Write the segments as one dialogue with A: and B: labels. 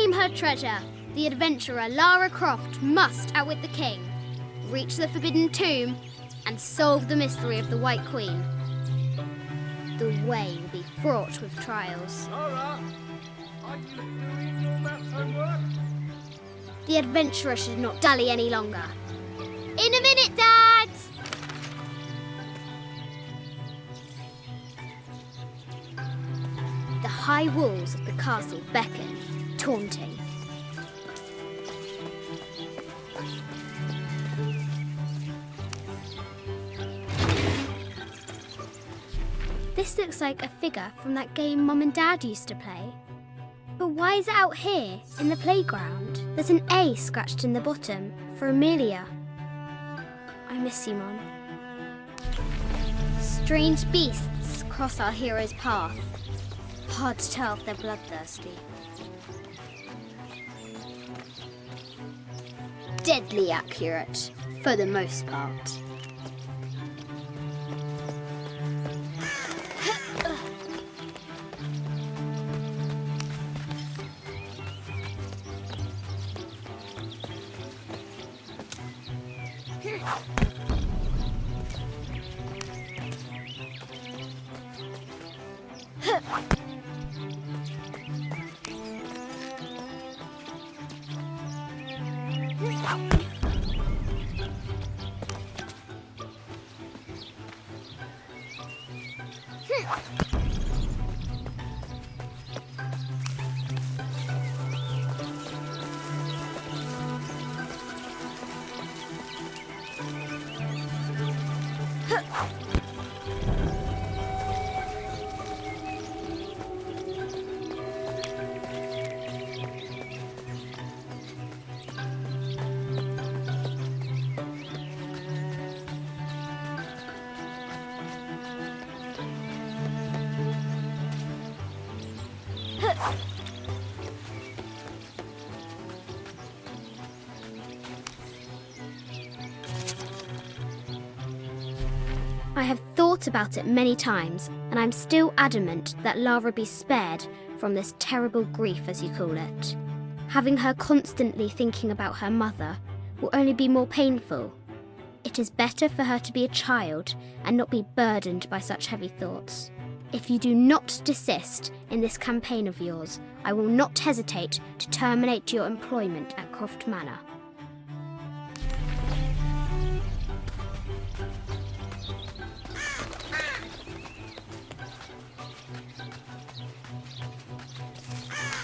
A: claim her treasure, the adventurer Lara Croft must outwit the king, reach the Forbidden Tomb, and solve the mystery of the White Queen. The way will be fraught with trials.
B: Lara, are you doing your maths homework?
A: The adventurer should not dally any longer. In a minute, Dad! The high walls of the castle beckon, taunting. This looks like a figure from that game Mum and Dad used to play. But why is it out here, in the playground? There's an A scratched in the bottom for Amelia. I miss you, Mum. Strange beasts cross our hero's path. Hard to tell if they're bloodthirsty. Deadly accurate, for the most part. I have thought about it many times, and I'm still adamant that Lara be spared from this terrible grief, as you call it. Having her constantly thinking about her mother will only be more painful. It is better for her to be a child and not be burdened by such heavy thoughts. If you do not desist in this campaign of yours, I will not hesitate to terminate your employment at Croft Manor.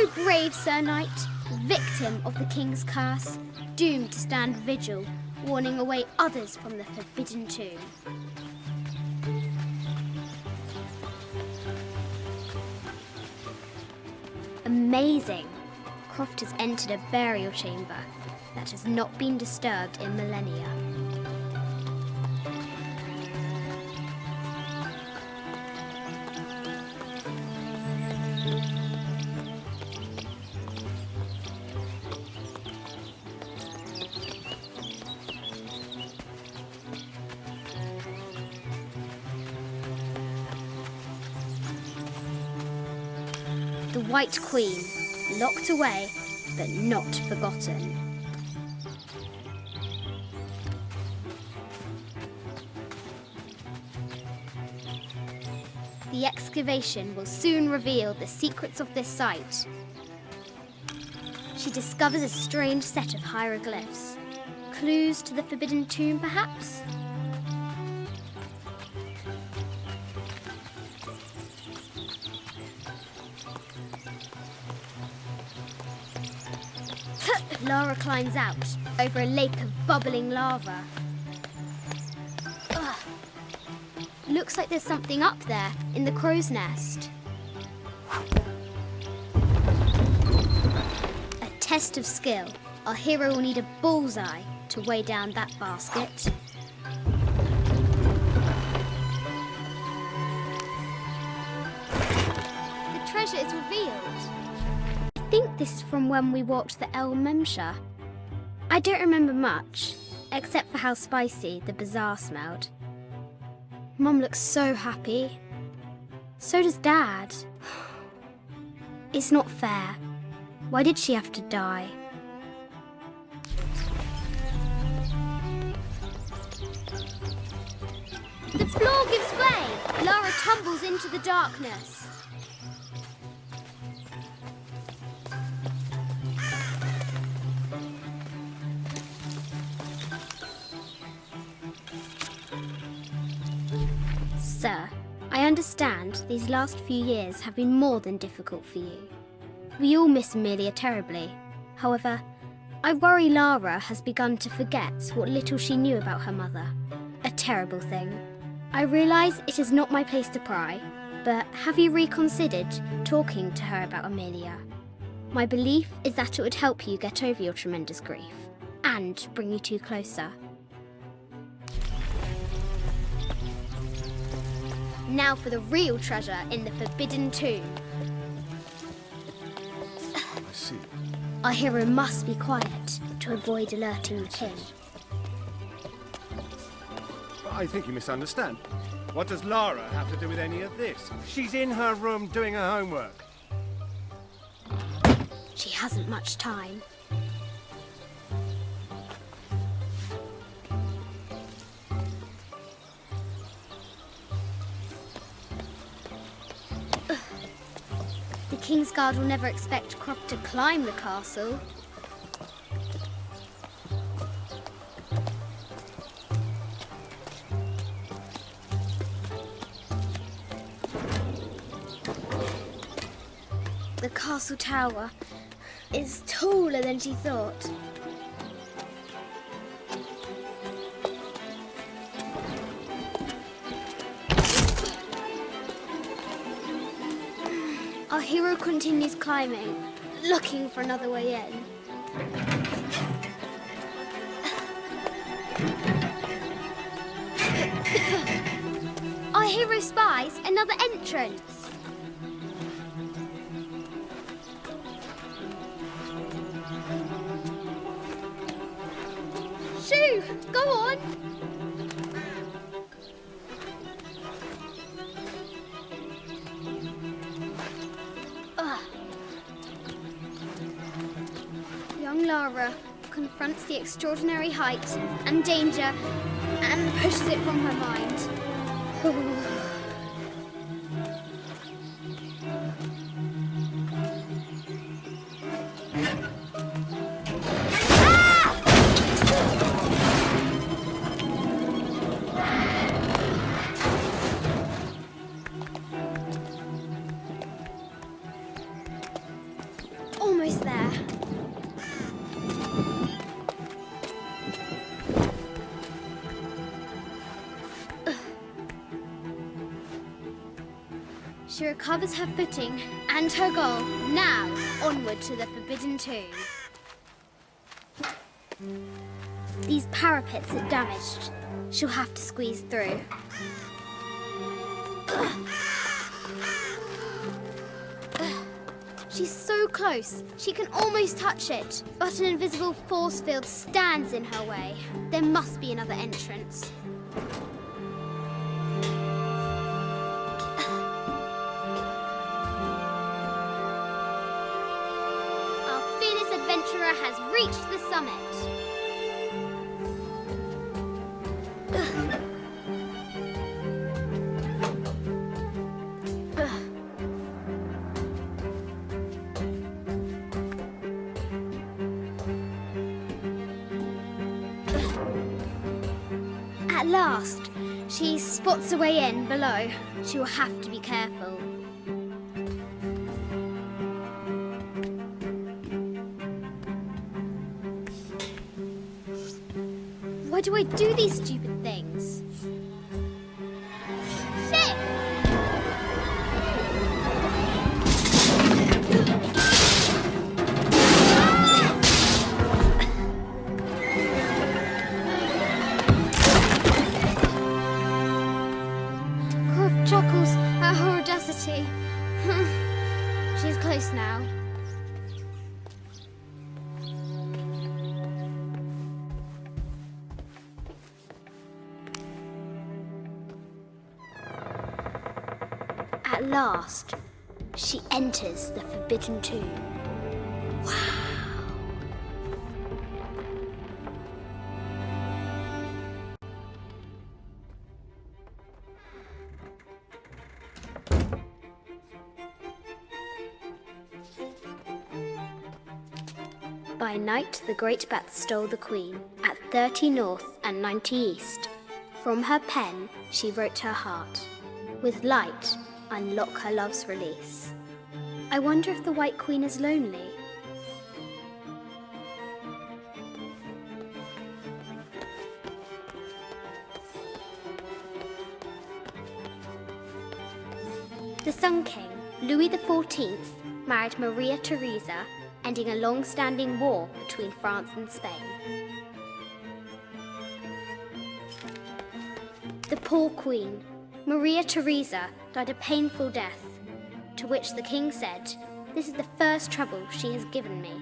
A: O brave Sir Knight, victim of the King's curse, doomed to stand vigil, warning away others from the Forbidden Tomb. Amazing! Croft has entered a burial chamber that has not been disturbed in millennia. The White Queen, locked away, but not forgotten. The excavation will soon reveal the secrets of this site. She discovers a strange set of hieroglyphs. Clues to the Forbidden Tomb, perhaps? Lara climbs out over a lake of bubbling lava. Ugh. Looks like there's something up there in the crow's nest. A test of skill. Our hero will need a bullseye to weigh down that basket. The treasure is revealed. I think this is from when we walked the El Memsha. I don't remember much, except for how spicy the bazaar smelled. Mum looks so happy. So does Dad. It's not fair. Why did she have to die? The floor gives way! Lara tumbles into the darkness. Sir, I understand these last few years have been more than difficult for you. We all miss Amelia terribly. However, I worry Lara has begun to forget what little she knew about her mother. A terrible thing. I realise it is not my place to pry, but have you reconsidered talking to her about Amelia? My belief is that it would help you get over your tremendous grief and bring you two closer. Now for the real treasure in the Forbidden Tomb.
B: I see.
A: Our hero must be quiet to avoid alerting the king.
B: I think you misunderstand. What does Lara have to do with any of this? She's in her room doing her homework.
A: She hasn't much time. The King's Guard will never expect Croft to climb the castle. The castle tower is taller than she thought. Our hero continues climbing, looking for another way in. Our hero spies another entrance. Shoo! Go on! Young Lara confronts the extraordinary height and danger and pushes it from her mind. Almost there. She recovers her footing and her goal. Now, onward to the Forbidden Tomb. These parapets are damaged. She'll have to squeeze through. She's so close, she can almost touch it, but an invisible force field stands in her way. There must be another entrance. Our fearless adventurer has reached the summit. At last, she spots a way in below. She will have to be careful. Why do I do these stupid things? Shit! Croft chuckles at her audacity. She's close now. At last, she enters the Forbidden Tomb. By night, the great bat stole the queen at 30 north and 90 east. From her pen, she wrote her heart. With light, unlock her love's release. I wonder if the White Queen is lonely. The Sun King, Louis XIV, married Maria Theresa, ending a long-standing war between France and Spain. The poor queen, Maria Theresa, died a painful death, to which the king said, "This is the first trouble she has given me."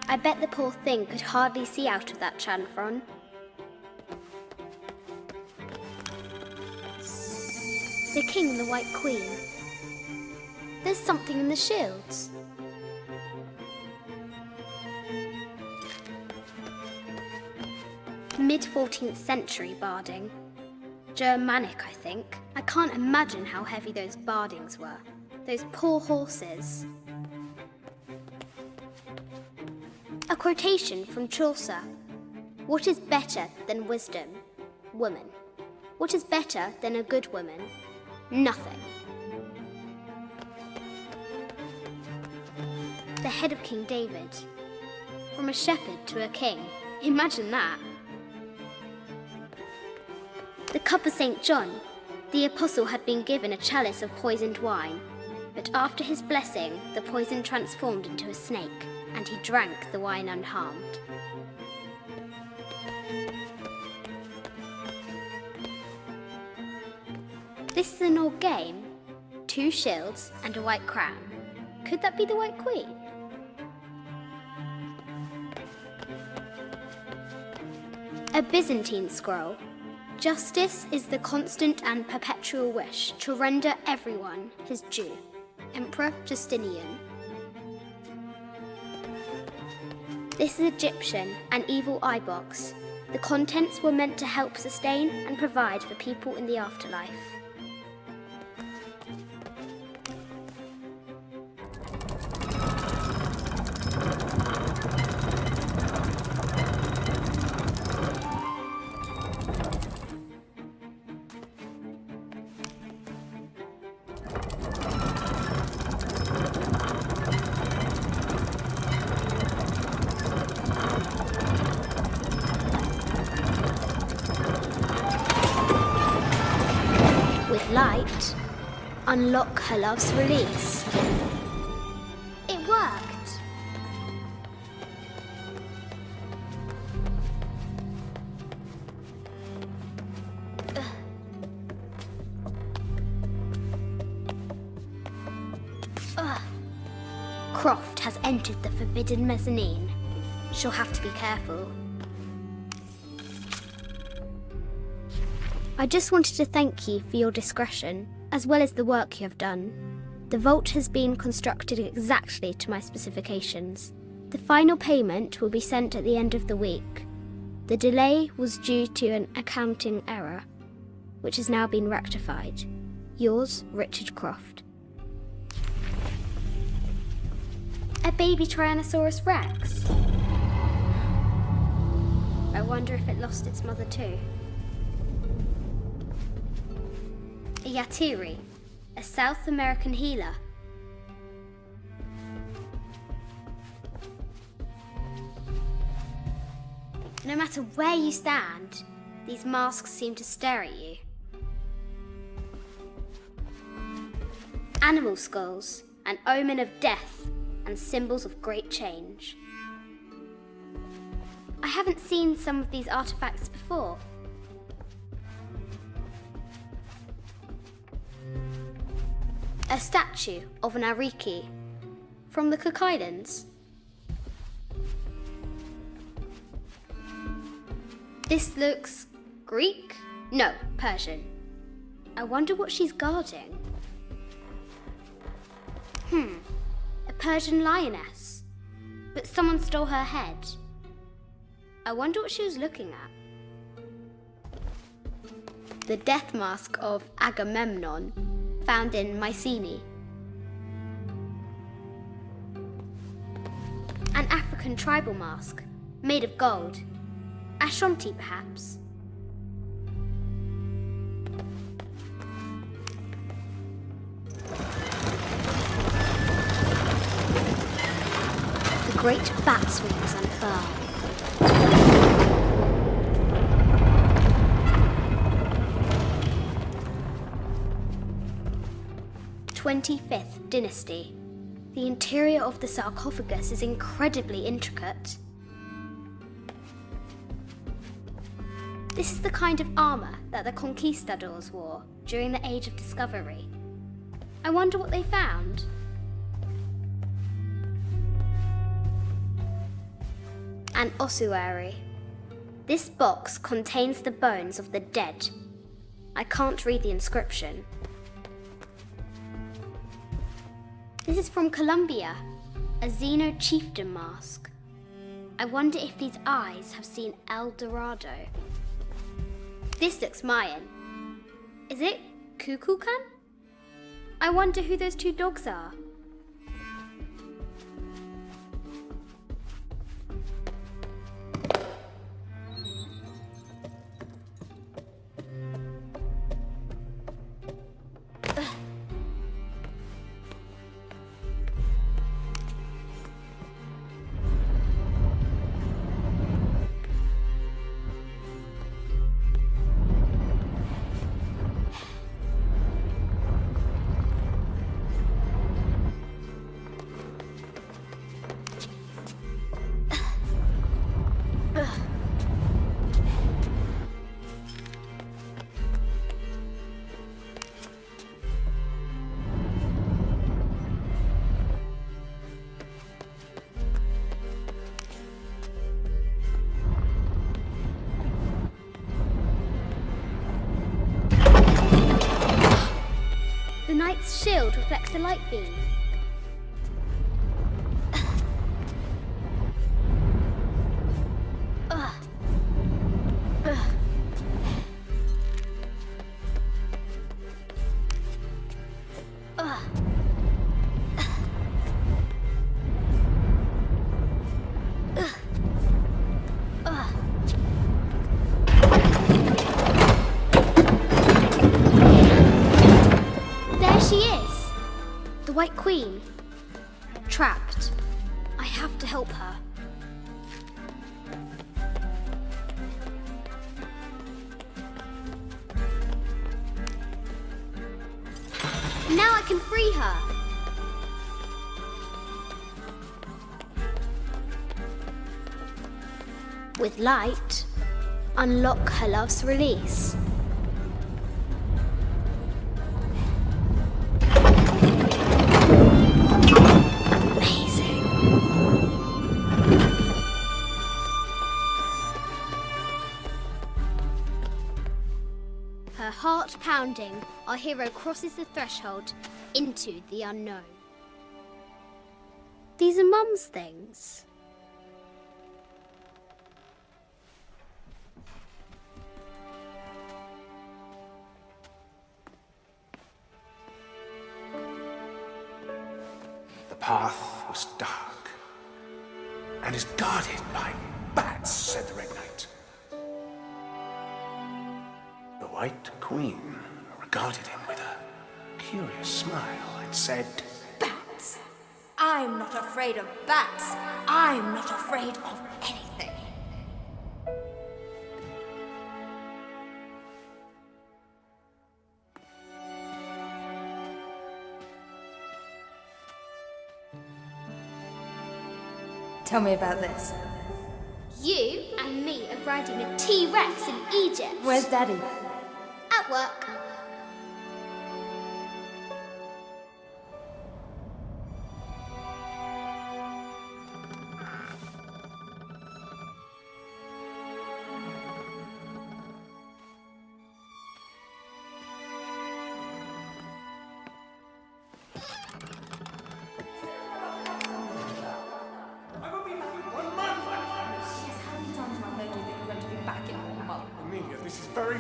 A: I bet the poor thing could hardly see out of that chanfron. The king and the White Queen. There's something in the shields. Mid-14th century barding. Germanic, I think. I can't imagine how heavy those bardings were. Those poor horses. A quotation from Chaucer. What is better than wisdom? Woman. What is better than a good woman? Nothing. The head of King David. From a shepherd to a king. Imagine that. The cup of St. John. The apostle had been given a chalice of poisoned wine, but after his blessing, the poison transformed into a snake, and he drank the wine unharmed. This is an old game. 2 shields and a white crown. Could that be the White Queen? A Byzantine scroll. Justice is the constant and perpetual wish to render everyone his due. Emperor Justinian. This is Egyptian, an evil eye box. The contents were meant to help sustain and provide for people in the afterlife. Light, unlock her love's release. It worked. Croft has entered the forbidden mezzanine. She'll have to be careful. I just wanted to thank you for your discretion, as well as the work you have done. The vault has been constructed exactly to my specifications. The final payment will be sent at the end of the week. The delay was due to an accounting error, which has now been rectified. Yours, Richard Croft. A baby Tyrannosaurus Rex. I wonder if it lost its mother too. A Yatiri, a South American healer. No matter where you stand, these masks seem to stare at you. Animal skulls, an omen of death and symbols of great change. I haven't seen some of these artifacts before. A statue of an Ariki from the Cook Islands. This looks Greek? No, Persian. I wonder what she's guarding. A Persian lioness. But someone stole her head. I wonder what she was looking at. The death mask of Agamemnon, found in Mycenae. An African tribal mask, made of gold. Ashanti, perhaps. The great bat's wings unfurl. 25th Dynasty. The interior of the sarcophagus is incredibly intricate. This is the kind of armour that the conquistadors wore during the Age of Discovery. I wonder what they found. An ossuary. This box contains the bones of the dead. I can't read the inscription. This is from Colombia, a Xeno chieftain mask. I wonder if these eyes have seen El Dorado. This looks Mayan. Is it Kukulkan? I wonder who those two dogs are. The knight's shield reflects the light beam. The White Queen. Trapped. I have to help her. Now I can free her. With light, unlock her love's release. Her heart pounding, our hero crosses the threshold into the unknown. These are Mum's things.
B: The path was dark and is guarded by bats, said the Red Knight. The White Queen regarded him with a curious smile and said,
C: Bats! I'm not afraid of bats. I'm not afraid of anything. Tell me about this.
A: You and me are riding a T-Rex in Egypt.
C: Where's Daddy?
A: At work.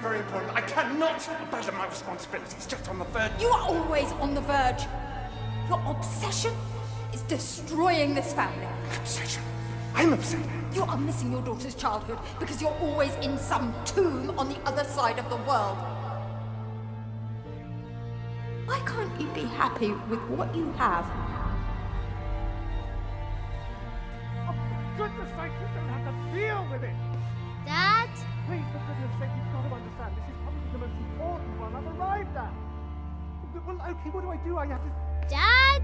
B: very important. I cannot abandon my responsibilities just on the verge.
C: You are always on the verge. Your obsession is destroying this family.
B: Obsession? I'm upset.
C: You are missing your daughter's childhood because you're always in some tomb on the other side of the world. Why can't you be happy with what you have?
B: Oh, for goodness sake, you don't have to deal with it.
A: Dad?
B: Please, for goodness sake, you've got to understand. This is probably the most important one I've arrived at. Well, okay, what do? I have to...
A: Dad?